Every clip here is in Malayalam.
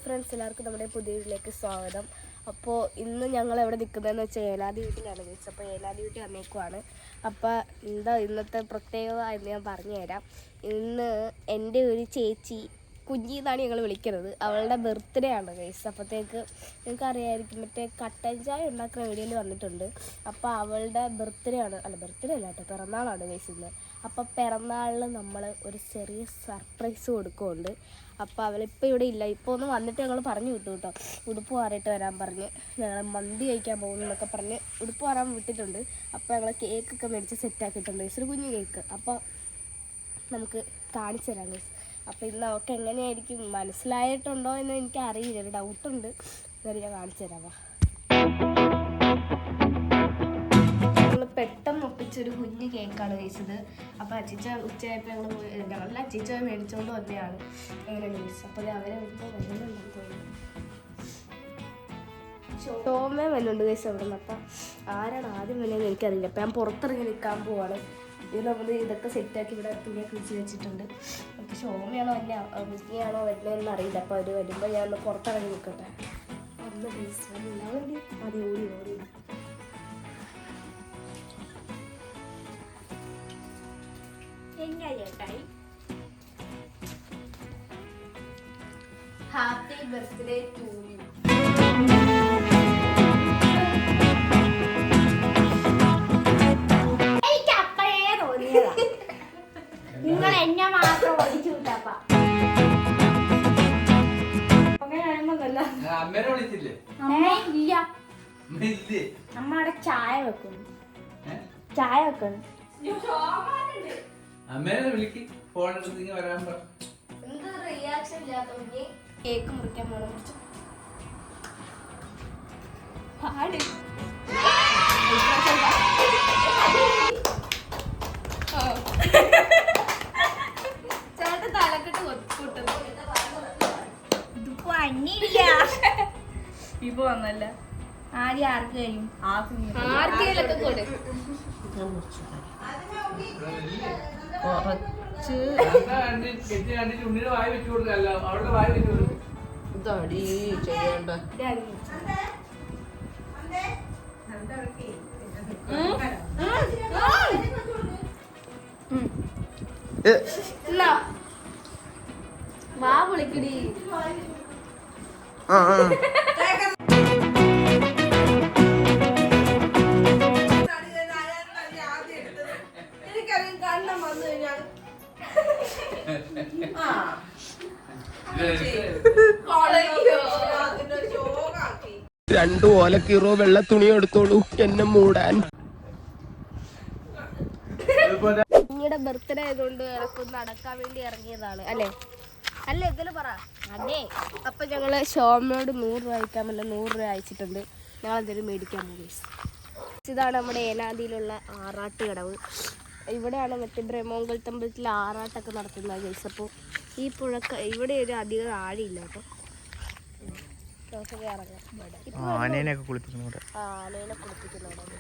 ഫ്രണ്ട്സ്, എല്ലാവർക്കും നമ്മുടെ പുതിയ വീട്ടിലേക്ക് സ്വാഗതം. അപ്പോൾ ഇന്ന് ഞങ്ങൾ എവിടെ നിൽക്കുന്നതെന്ന് വെച്ചാൽ ഏലാതി വീട്ടിലാണ് വിളിച്ചത്. അപ്പോൾ ഏലാതി വീട്ടിൽ വന്നേക്കുവാണ്. അപ്പോൾ എന്താ ഇന്നത്തെ പ്രത്യേകത എന്ന് ഞാൻ പറഞ്ഞുതരാം. ഇന്ന് എൻ്റെ ഒരു ചേച്ചി കുഞ്ഞിന്നാണ് ഞങ്ങൾ വിളിക്കുന്നത്. അവളുടെ ബർത്ത്ഡേ ആണ് ഗൈസ്. അപ്പോഴത്തേക്ക് നിങ്ങൾക്ക് അറിയാമായിരിക്കും, മറ്റേ കട്ടൻ ചായ ഉണ്ടാക്കുന്ന വീഡിയോയിൽ വന്നിട്ടുണ്ട്. അപ്പോൾ അവളുടെ ബർത്ത്ഡേ ആണ്, അല്ല ബർത്ത്ഡേ അല്ല കേട്ടോ, പിറന്നാളാണ് ഗൈസ് ഇന്ന്. അപ്പോൾ പിറന്നാളിന് നമ്മൾ ഒരു ചെറിയ സർപ്രൈസ് കൊടുക്കുന്നുണ്ട്. അപ്പോൾ അവളിപ്പോൾ ഇവിടെ ഇല്ല. ഇപ്പോൾ ഒന്ന് വന്നിട്ട് ഞങ്ങൾ പറഞ്ഞു വിട്ടു കേട്ടോ, ഉടുപ്പ് മാറിയിട്ട് വരാൻ പറഞ്ഞ്. ഞങ്ങൾ മന്തി കഴിക്കാൻ പോകുന്നു എന്നൊക്കെ പറഞ്ഞ് ഉടുപ്പ് മാറാൻ വിട്ടിട്ടുണ്ട്. അപ്പോൾ ഞങ്ങൾ കേക്കൊക്കെ മേടിച്ച് സെറ്റാക്കിയിട്ടുണ്ട്, ഒരു കുഞ്ഞു കേക്ക്. അപ്പോൾ നമുക്ക് കാണിച്ചു തരാം ഗൈസ്. അപ്പോൾ ഇന്ന് അവൾക്ക് എങ്ങനെയായിരിക്കും, മനസ്സിലായിട്ടുണ്ടോ എന്ന് എനിക്ക് അറിയില്ല, ഒരു ഡൗട്ടുണ്ട്. എന്നാലും ഞാൻ കാണിച്ചു തരാം. ഞങ്ങൾ പെട്ടെന്ന് ഒപ്പിച്ചൊരു കുഞ്ഞ് കേക്കാണ് കഴിച്ചത്. അപ്പോൾ അച്ചിച്ച ഉച്ചയായപ്പോൾ ഞങ്ങളുടെ അച്ചിച്ച മേടിച്ചുകൊണ്ട് വന്നതാണ്. എങ്ങനെയാണ് കഴിച്ചത്. അപ്പോൾ അവരെ വരുമ്പോൾ വരുന്നുണ്ടെന്ന് തോന്നുന്നു. ഷോമേ വരുന്നുണ്ട് കഴിച്ചത് അവിടെ നിന്ന്. അപ്പം ആരാണ് ആദ്യം വരുന്നതെന്ന് എനിക്കറിയില്ല. അപ്പോൾ ഞാൻ പുറത്തിറങ്ങി നിൽക്കാൻ പോവാണ്. ഇത് നമ്മൾ ഇതൊക്കെ സെറ്റാക്കി ഇവിടെ തുണിയൊക്കെ വെച്ച് വെച്ചിട്ടുണ്ട്. നമുക്ക് ഷോമയാണോ മിറ്റിയാണോ വരുന്നതെന്ന് അറിയില്ല. അപ്പോൾ അവർ വരുമ്പോൾ ഞാൻ ഒന്ന് പുറത്തിറങ്ങി നിൽക്കട്ടെ. ഒന്ന് മതി ഓടി ഓടി. Happy birthday to you. നിങ്ങൾ എന്നെ മാത്രം ഓടിച്ചു വിട്ടപ്പ അമ്മ അവിടെ ചായ വെക്കുന്നു. ചായ വെക്കുന്നു. കേക്ക് മുറിക്കാൻ പോകണം. ചേട്ടൻ തലക്കെട്ട് കൂട്ടുന്നു. ഇതിപ്പോ അന്നില്ല, ഇപ്പൊ വന്നല്ല. ആദ്യം ആർക്ക് കഴിയും? ആർക്കെങ്കിലൊക്കെ കൊടുക്കും. വാ വിളിക്കടി. രണ്ടു ഓലക്കീറോ വെള്ള തുണി എടുത്തോളൂ എന്നെ മൂടാൻ. കുഞ്ഞിയുടെ ബർത്ത്ഡേ ആയതുകൊണ്ട് ഇറക്കൊന്ന് നടക്കാൻ വേണ്ടി ഇറങ്ങിയതാണ് അല്ലേ? അല്ലേ ഇതിൽ പറ. അതെ. അപ്പം ഞങ്ങൾ ഷോമിനോട് 100 രൂപ അയക്കാൻ പറ്റില്ല, 100 രൂപ അയച്ചിട്ടുണ്ട്. ഞങ്ങൾ എന്തെങ്കിലും മേടിക്കാൻ പോകും. ഇതാണ് നമ്മുടെ ഏനാദിയിലുള്ള ആറാട്ട് കടവ്. ഇവിടെയാണ് മറ്റേ ബ്രഹ്മോങ്കൽത്തമ്പലത്തിൽ ആറാട്ടൊക്കെ നടത്തുന്നത് ഗൈസ്. അപ്പോൾ ഈ പുഴക്ക ഇവിടെ ഒരു അധികം ആഴയില്ല കേട്ടോ. ആനേനൊക്കെ കുളിപ്പിക്കുന്നു. ആനേനെ കുളിപ്പിക്കുന്നുണ്ട്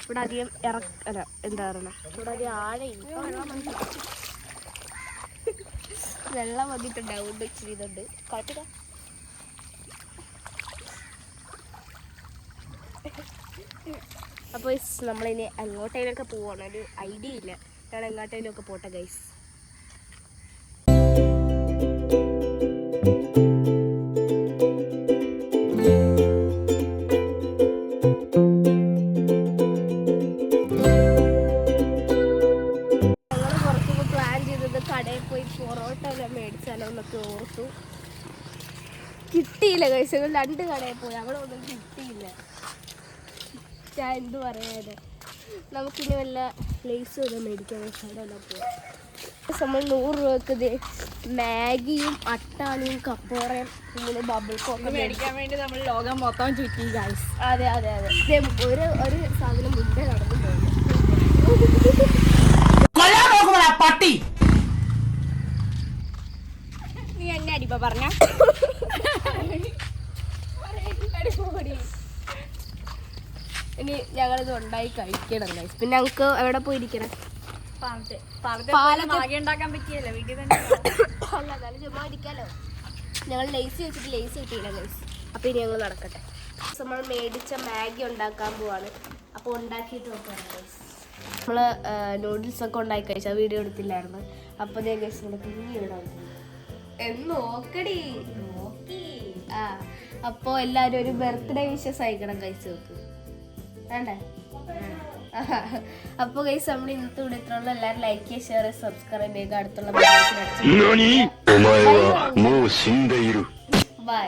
ഇവിടെ. അധികം അല്ല എന്താ പറയുക, ഇവിടെ അധികം ആഴയില്ല. വെള്ളം വന്നിട്ടുണ്ട്, അതുകൊണ്ട് ഇച്ചിരി ഇതുണ്ട്. കുഴപ്പമില്ല. അപ്പോൾ നമ്മളിനി എങ്ങോട്ടേലൊക്കെ പോവാണ്, ഒരു ഐഡിയ ഇല്ല. ഞാൻ എങ്ങോട്ടേലൊക്കെ പോട്ടെ ഗൈസ്. ഞങ്ങൾ പുറത്തുനിന്ന് പ്ലാൻ ചെയ്തത് കടയിൽ പോയി പൊറോട്ട എല്ലാം മേടിച്ചാലോ എന്നൊക്കെ ഓർത്തു. കിട്ടിയില്ല ഗൈസ്. 2 കടയിൽ പോയി, അവിടെ ഒന്നും കിട്ടിയില്ല. ഞാൻ എന്ത് പറയാതെ, നമുക്കിനി വല്ല ലേസും ഒന്നും മേടിക്കാൻ അവിടെ പോവാം. നമ്മൾ 100 രൂപക്ക് ഇത് മാഗിയും അട്ടാണിയും കപ്പോറയും ഇങ്ങനെ ബബിൾ കോക്ക് മേടിക്കാൻ വേണ്ടി നമ്മൾ ലോകം മൊത്തം ചുറ്റി ഗൈസ്. അതെ അതെ അതെ. ഒരു സാധനം മുന്നേ നടന്നു പോകുന്നു. പട്ടി നീ എന്നെ അടിപ്പ പറഞ്ഞ ഇനി ഞങ്ങളിത് ഉണ്ടായി കഴിക്കണം ഗൈസ്. പിന്നെ ഞങ്ങൾക്ക് എവിടെ പോയിരിക്കണം? പാലത്ത് ഉണ്ടാക്കാൻ പറ്റിയല്ലോ, വീട്ടിൽ തന്നെ. ചുമ്മാ ഇരിക്കാലോ. ഞങ്ങൾ ലേസ് വെച്ചിട്ട് ലേസ് കിട്ടിയില്ല ഗൈസ്. അപ്പോൾ ഇനി ഞങ്ങൾ നടക്കട്ടെ. നമ്മൾ മേടിച്ച മാഗി ഉണ്ടാക്കാൻ പോവാണ്. അപ്പോൾ ഉണ്ടാക്കിയിട്ട് നോക്കാം ഗൈസ്. നമ്മൾ നൂഡിൽസൊക്കെ ഉണ്ടാക്കി കഴിച്ചാൽ വീഡിയോ എടുത്തില്ലായിരുന്നു. അപ്പോൾ ഞാൻ ഗൈസ് നമ്മൾ കുഞ്ഞി ഇവിടെ എന്ന് നോക്കടി നോക്കി. ആ അപ്പോൾ എല്ലാവരും ഒരു ബർത്ത്ഡേ വിഷസ് അയക്കണം ഗൈസ്. നോക്ക് വേണ്ടേ? അപ്പോൾ ഗൈസ് നമ്മൾ ഇന്നത്തെ ഇവിടെ ഇത്രയുള്ള എല്ലാവരും ലൈക്ക് ചെയ്യുക, ഷെയർ ചെയ്യുക, സബ്സ്ക്രൈബ് ചെയ്യുക. അടുത്തുള്ള ബൈ.